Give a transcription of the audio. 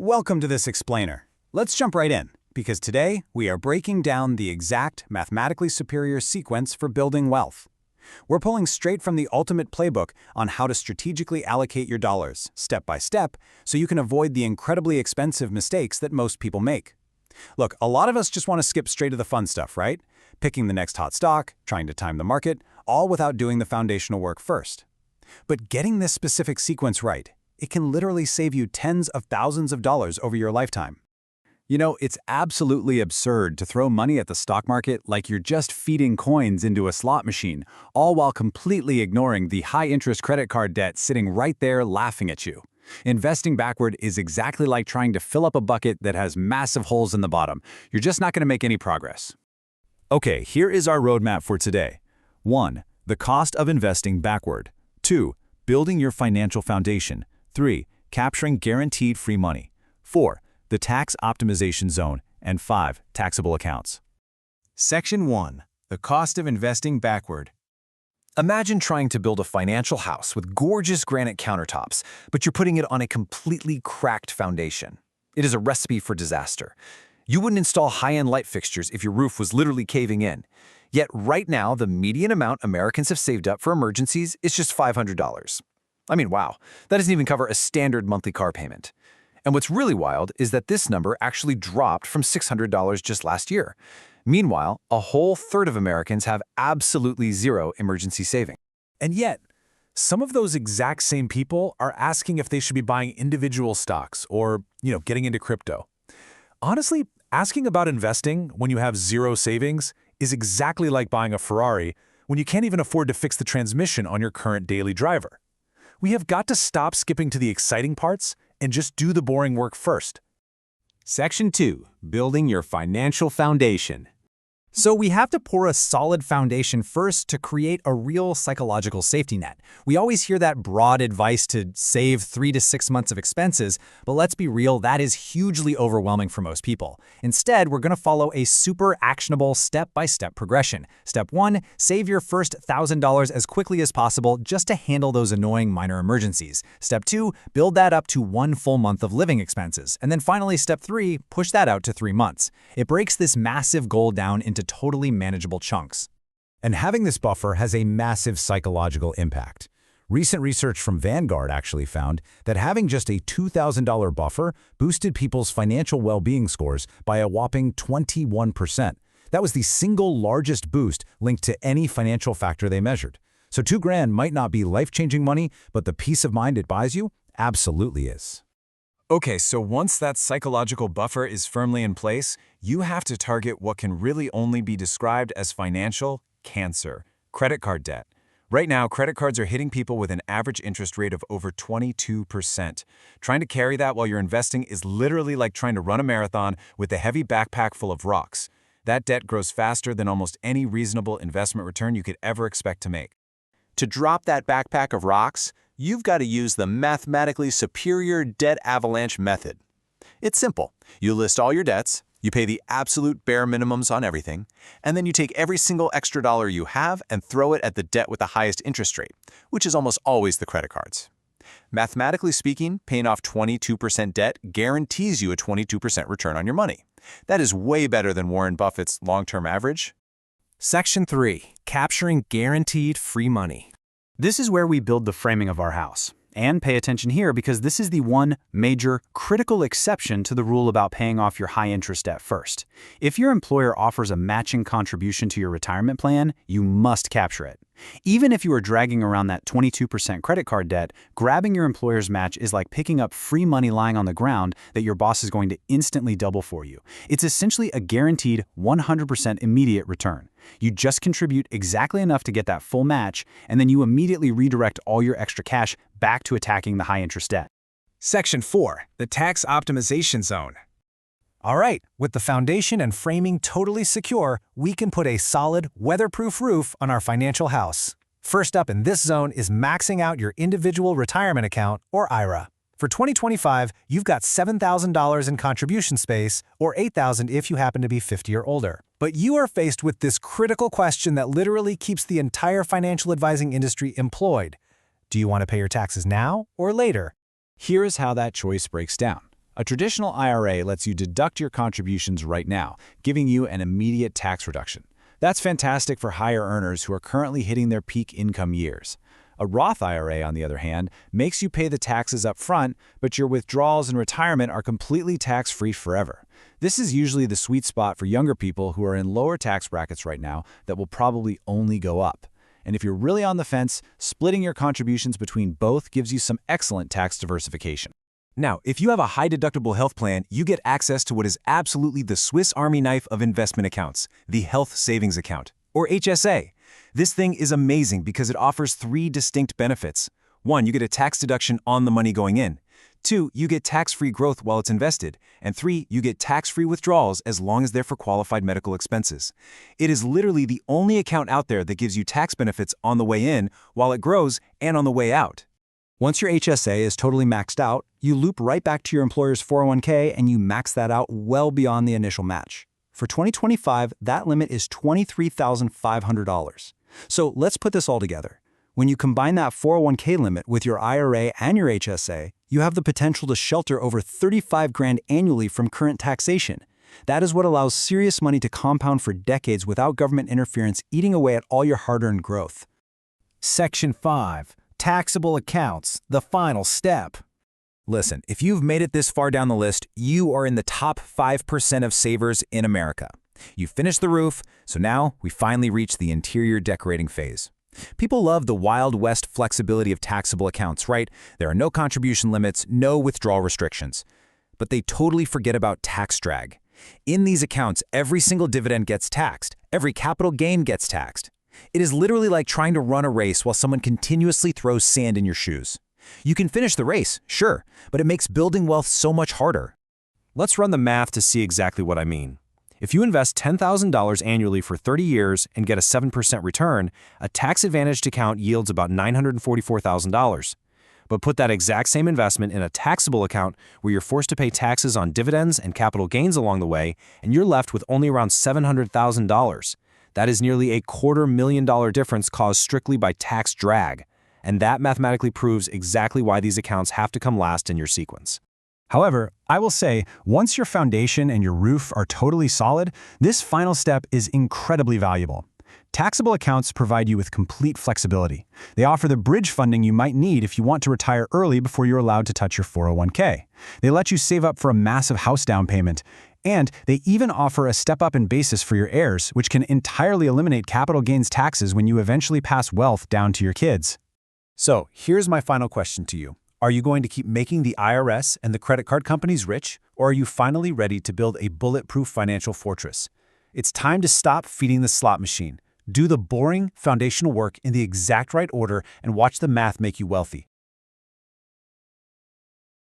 Welcome to this explainer. Let's jump right in, because today we are breaking down the exact mathematically superior sequence for building wealth. We're pulling straight from the ultimate playbook on how to strategically allocate your dollars, step by step, so you can avoid the incredibly expensive mistakes that most people make. Look, a lot of us just want to skip straight to the fun stuff, right? Picking the next hot stock, trying to time the market, all without doing the foundational work first. But getting this specific sequence right, it can literally save you tens of thousands of dollars over your lifetime. You know, it's absolutely absurd to throw money at the stock market like you're just feeding coins into a slot machine, all while completely ignoring the high-interest credit card debt sitting right there laughing at you. Investing backward is exactly like trying to fill up a bucket that has massive holes in the bottom. You're just not going to make any progress. Okay, here is our roadmap for today. 1. The cost of investing backward. 2. Building your financial foundation. 3. Capturing guaranteed free money. 4. The tax optimization zone. And 5. Taxable accounts. Section 1. The cost of investing backward. Imagine trying to build a financial house with gorgeous granite countertops, but you're putting it on a completely cracked foundation. It is a recipe for disaster. You wouldn't install high-end light fixtures if your roof was literally caving in. Yet right now, the median amount Americans have saved up for emergencies is just $500. I mean, wow, that doesn't even cover a standard monthly car payment. And what's really wild is that this number actually dropped from $600 just last year. Meanwhile, a whole third of Americans have absolutely zero emergency savings. And yet, some of those exact same people are asking if they should be buying individual stocks or, getting into crypto. Honestly, asking about investing when you have zero savings is exactly like buying a Ferrari when you can't even afford to fix the transmission on your current daily driver. We have got to stop skipping to the exciting parts and just do the boring work first. Section 2. Building your financial foundation. So we have to pour a solid foundation first to create a real psychological safety net. We always hear that broad advice to save 3 to 6 months of expenses, but let's be real, that is hugely overwhelming for most people. Instead, we're going to follow a super actionable step-by-step progression. Step 1, save your first $1,000 as quickly as possible just to handle those annoying minor emergencies. Step 2, build that up to 1 full month of living expenses. And then finally, step 3, push that out to 3 months. It breaks this massive goal down into totally manageable chunks. And having this buffer has a massive psychological impact. Recent research from Vanguard actually found that having just a $2,000 buffer boosted people's financial well-being scores by a whopping 21%. That was the single largest boost linked to any financial factor they measured. So $2,000 might not be life-changing money, but the peace of mind it buys you absolutely is. Okay, so once that psychological buffer is firmly in place, you have to target what can really only be described as financial cancer, credit card debt. Right now, credit cards are hitting people with an average interest rate of over 22%. Trying to carry that while you're investing is literally like trying to run a marathon with a heavy backpack full of rocks. That debt grows faster than almost any reasonable investment return you could ever expect to make. To drop that backpack of rocks, you've got to use the mathematically superior debt avalanche method. It's simple. You list all your debts, you pay the absolute bare minimums on everything, and then you take every single extra dollar you have and throw it at the debt with the highest interest rate, which is almost always the credit cards. Mathematically speaking, paying off 22% debt guarantees you a 22% return on your money. That is way better than Warren Buffett's long-term average. Section 3. Capturing guaranteed free money. This is where we build the framing of our house. And pay attention here because this is the one major, critical exception to the rule about paying off your high-interest debt first. If your employer offers a matching contribution to your retirement plan, you must capture it. Even if you are dragging around that 22% credit card debt, grabbing your employer's match is like picking up free money lying on the ground that your boss is going to instantly double for you. It's essentially a guaranteed 100% immediate return. You just contribute exactly enough to get that full match, and then you immediately redirect all your extra cash back to attacking the high-interest debt. Section 4. The tax optimization zone. All right, with the foundation and framing totally secure, we can put a solid, weatherproof roof on our financial house. First up in this zone is maxing out your individual retirement account, or IRA. For 2025, you've got $7,000 in contribution space, or $8,000 if you happen to be 50 or older. But you are faced with this critical question that literally keeps the entire financial advising industry employed. Do you want to pay your taxes now or later? Here is how that choice breaks down. A traditional IRA lets you deduct your contributions right now, giving you an immediate tax reduction. That's fantastic for higher earners who are currently hitting their peak income years. A Roth IRA, on the other hand, makes you pay the taxes up front, but your withdrawals and retirement are completely tax-free forever. This is usually the sweet spot for younger people who are in lower tax brackets right now that will probably only go up. And if you're really on the fence, splitting your contributions between both gives you some excellent tax diversification. Now, if you have a high-deductible health plan, you get access to what is absolutely the Swiss Army knife of investment accounts, the Health Savings Account, or HSA. This thing is amazing because it offers 3 distinct benefits. 1, you get a tax deduction on the money going in. 2, you get tax-free growth while it's invested. And 3, you get tax-free withdrawals as long as they're for qualified medical expenses. It is literally the only account out there that gives you tax benefits on the way in, while it grows, and on the way out. Once your HSA is totally maxed out, you loop right back to your employer's 401k and you max that out well beyond the initial match. For 2025, that limit is $23,500. So let's put this all together. When you combine that 401k limit with your IRA and your HSA, you have the potential to shelter over $35,000 annually from current taxation. That is what allows serious money to compound for decades without government interference eating away at all your hard-earned growth. Section 5. Taxable accounts, the final step. Listen, if you've made it this far down the list, you are in the top 5% of savers in America. You finished the roof, so now we finally reach the interior decorating phase. People love the Wild West flexibility of taxable accounts, right? There are no contribution limits, no withdrawal restrictions. But they totally forget about tax drag. In these accounts, every single dividend gets taxed. Every capital gain gets taxed. It is literally like trying to run a race while someone continuously throws sand in your shoes. You can finish the race, sure, but it makes building wealth so much harder. Let's run the math to see exactly what I mean. If you invest $10,000 annually for 30 years and get a 7% return, a tax-advantaged account yields about $944,000. But put that exact same investment in a taxable account where you're forced to pay taxes on dividends and capital gains along the way, and you're left with only around $700,000. That is nearly a $250,000 difference caused strictly by tax drag. And that mathematically proves exactly why these accounts have to come last in your sequence. However, I will say, once your foundation and your roof are totally solid, this final step is incredibly valuable. Taxable accounts provide you with complete flexibility. They offer the bridge funding you might need if you want to retire early before you're allowed to touch your 401k. They let you save up for a massive house down payment. And they even offer a step-up in basis for your heirs, which can entirely eliminate capital gains taxes when you eventually pass wealth down to your kids. So, here's my final question to you. Are you going to keep making the IRS and the credit card companies rich, or are you finally ready to build a bulletproof financial fortress? It's time to stop feeding the slot machine. Do the boring, foundational work in the exact right order and watch the math make you wealthy.